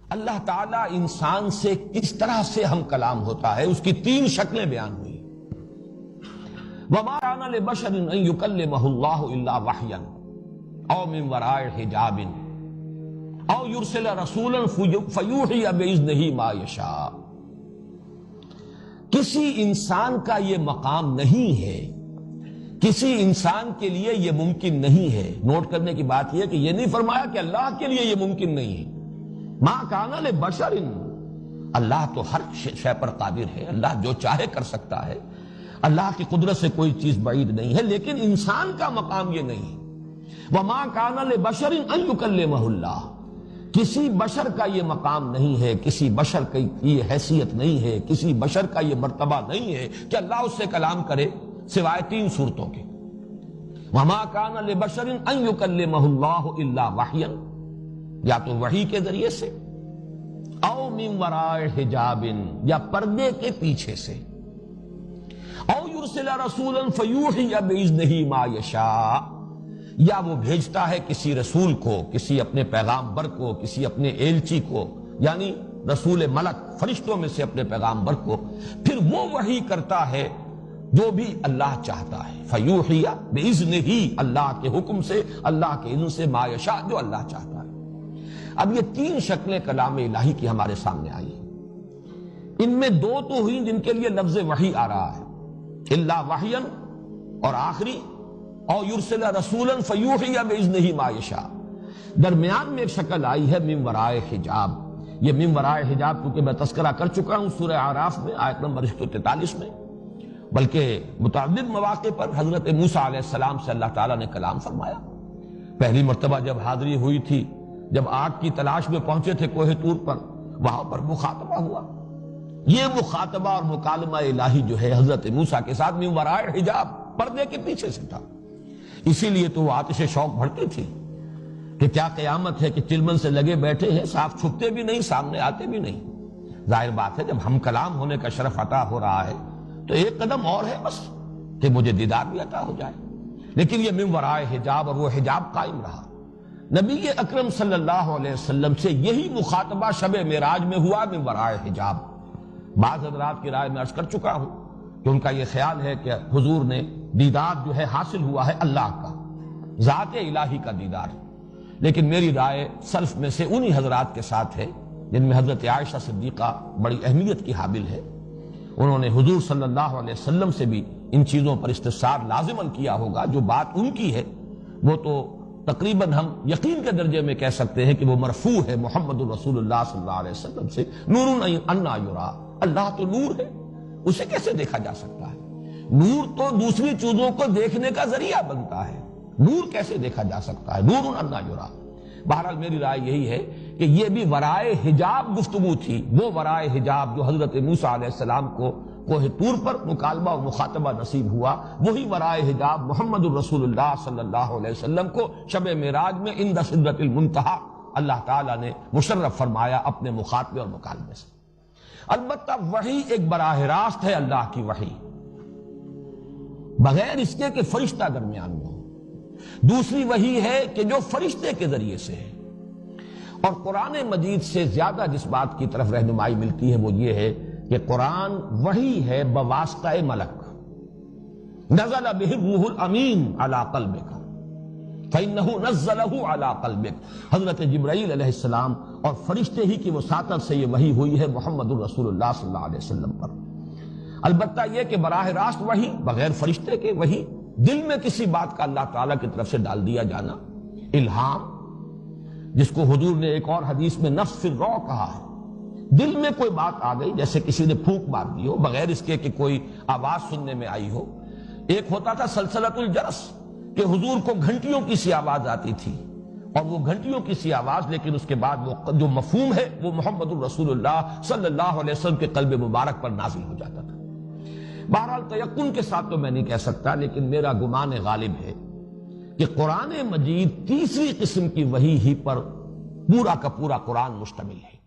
اللہ تعالیٰ انسان سے کس طرح سے ہم کلام ہوتا ہے اس کی تین شکلیں بیان ہوئی۔ وَمَا كَانَ لِبَشَرٍ أَن يُكَلِّمَهُ اللَّهُ إِلَّا وَحْيًا أَوْ مِن وَرَاءِ حِجَابٍ أَوْ يُرْسِلَ رَسُولًا فَيُوحِيَ بِإِذْنِهِ مَا يَشَاءُ۔ کسی انسان کا یہ مقام نہیں ہے، کسی انسان کے لیے یہ ممکن نہیں ہے۔ نوٹ کرنے کی بات یہ کہ یہ نہیں فرمایا کہ اللہ کے لیے یہ ممکن نہیں ہے۔ ما کان لبشر، اللہ تو ہر شے پر قادر ہے، اللہ جو چاہے کر سکتا ہے، اللہ کی قدرت سے کوئی چیز بعید نہیں ہے، لیکن انسان کا مقام یہ نہیں ہے۔ وما کان لبشر ان یکلمہ اللہ، کسی بشر کا یہ مقام نہیں ہے، کسی بشر کی یہ حیثیت نہیں ہے، کسی بشر کا یہ مرتبہ نہیں ہے کہ اللہ اس سے کلام کرے سوائے تین صورتوں کے۔ وما کان لبشر ان یکلمہ اللہ الا وحیا، یا تو وحی کے ذریعے سے، او من وراء حجاب، یا پردے کے پیچھے سے، او یرسل رسولا فیوحی باذنہ ما یشاء، یا وہ بھیجتا ہے کسی رسول کو، کسی اپنے پیغامبر کو، کسی اپنے ایلچی کو، یعنی رسول ملک فرشتوں میں سے اپنے پیغامبر کو، پھر وہ وحی کرتا ہے جو بھی اللہ چاہتا ہے، فیوحی باذنہ، اللہ کے حکم سے، اللہ کے اذن سے، ما یشاء، جو اللہ چاہتا ہے۔ اب یہ تین شکلیں کلام الہی کی ہمارے سامنے آئی ہیں، ان میں دو تو ہوئی جن کے لیے لفظ وحی آ رہا ہے، الا وحیا، اور آخری او یرسل رسولا فیوحی باذنہ ما یشاء۔ درمیان میں ایک شکل آئی ہے من ورائے حجاب۔ یہ من ورائے حجاب کیونکہ میں تذکرہ کر چکا ہوں سورہ اعراف میں آیت نمبر 143 میں، بلکہ متعدد مواقع پر حضرت موسیٰ علیہ السلام سے اللہ تعالیٰ نے کلام فرمایا۔ پہلی مرتبہ جب حاضری ہوئی تھی، جب آگ کی تلاش میں پہنچے تھے کوہ طور پر، وہاں پر مخاطبہ ہوا۔ یہ مخاطبہ اور مکالمہ الہی جو ہے حضرت موسیٰ کے ساتھ من ورائے حجاب، پردے کے پیچھے سے تھا۔ اسی لیے تو وہ آتش شوق بھڑکی تھی کہ کیا قیامت ہے کہ چلمن سے لگے بیٹھے ہیں، صاف چھپتے بھی نہیں، سامنے آتے بھی نہیں۔ ظاہر بات ہے جب ہم کلام ہونے کا شرف عطا ہو رہا ہے تو ایک قدم اور ہے بس کہ مجھے دیدار بھی عطا ہو جائے، لیکن یہ من ورائے حجاب، اور وہ حجاب قائم رہا۔ نبی اکرم صلی اللہ علیہ وسلم سے یہی مخاطبہ شب معراج میں ہوا من ورائے حجاب۔ بعض حضرات کی رائے میں عرض کر چکا ہوں کہ ان کا یہ خیال ہے کہ حضور نے دیدار جو ہے حاصل ہوا ہے اللہ کا، ذات الہی کا دیدار، لیکن میری رائے سلف میں سے انہی حضرات کے ساتھ ہے جن میں حضرت عائشہ صدیقہ بڑی اہمیت کی حامل ہے۔ انہوں نے حضور صلی اللہ علیہ وسلم سے بھی ان چیزوں پر استفسار لازماً کیا ہوگا۔ جو بات ان کی ہے وہ تو تقریباً ہم یقین کے درجے میں کہہ سکتے ہیں کہ وہ مرفوع ہے محمد الرسول اللہ صلی اللہ علیہ وسلم سے، نور انا یرا، اللہ تو نور ہے، اسے کیسے دیکھا جا سکتا ہے؟ نور تو دوسری چیزوں کو دیکھنے کا ذریعہ بنتا ہے، نور کیسے دیکھا جا سکتا ہے؟ نور انا یرا۔ بہرحال میری رائے یہی ہے کہ یہ بھی ورائے حجاب گفتگو تھی، وہ ورائے حجاب جو حضرت موسیٰ علیہ السلام کو کوہ طور پر مکالمہ و مخاطبہ نصیب ہوا، وہی ورائے حجاب محمد الرسول اللہ صلی اللہ علیہ وسلم کو شب معراج میں عند سدرۃ المنتہی اللہ تعالیٰ نے مشرف فرمایا اپنے مخاطبے اور مکالمے سے۔ البتہ وحی ایک براہ راست ہے اللہ کی وحی، بغیر اس کے کہ فرشتہ درمیان میں ہو۔ دوسری وحی ہے کہ جو فرشتے کے ذریعے سے ہے، اور قرآن مجید سے زیادہ جس بات کی طرف رہنمائی ملتی ہے وہ یہ ہے کہ قرآن وحی ہے بواسطہ ملک، نزل بہ الروح الامین علی قلبک فإنہ نزلہ علی قلبک۔ حضرت جبرائیل علیہ السلام اور فرشتے ہی کی وساطت سے یہ وحی ہوئی ہے محمد الرسول اللہ صلی اللہ علیہ وسلم پر۔ البتہ یہ کہ براہ راست وحی بغیر فرشتے کے، وحی دل میں کسی بات کا اللہ تعالیٰ کی طرف سے ڈال دیا جانا، الہام، جس کو حضور نے ایک اور حدیث میں نفس فی الروع کہا ہے۔ دل میں کوئی بات آ گئی، جیسے کسی نے پھونک مار دی ہو بغیر اس کے کہ کوئی آواز سننے میں آئی ہو۔ ایک ہوتا تھا سلسلۃ الجرس، کہ حضور کو گھنٹیوں کی سی آواز آتی تھی، اور وہ گھنٹیوں کی سی آواز، لیکن اس کے بعد وہ جو مفہوم ہے وہ محمد الرسول اللہ صلی اللہ علیہ وسلم کے قلب مبارک پر نازل ہو جاتا تھا۔ بہرحال تیقن کے ساتھ تو میں نہیں کہہ سکتا، لیکن میرا گمان غالب ہے کہ قرآن مجید تیسری قسم کی وحی ہی پر پورا کا پورا قرآن مشتمل ہے۔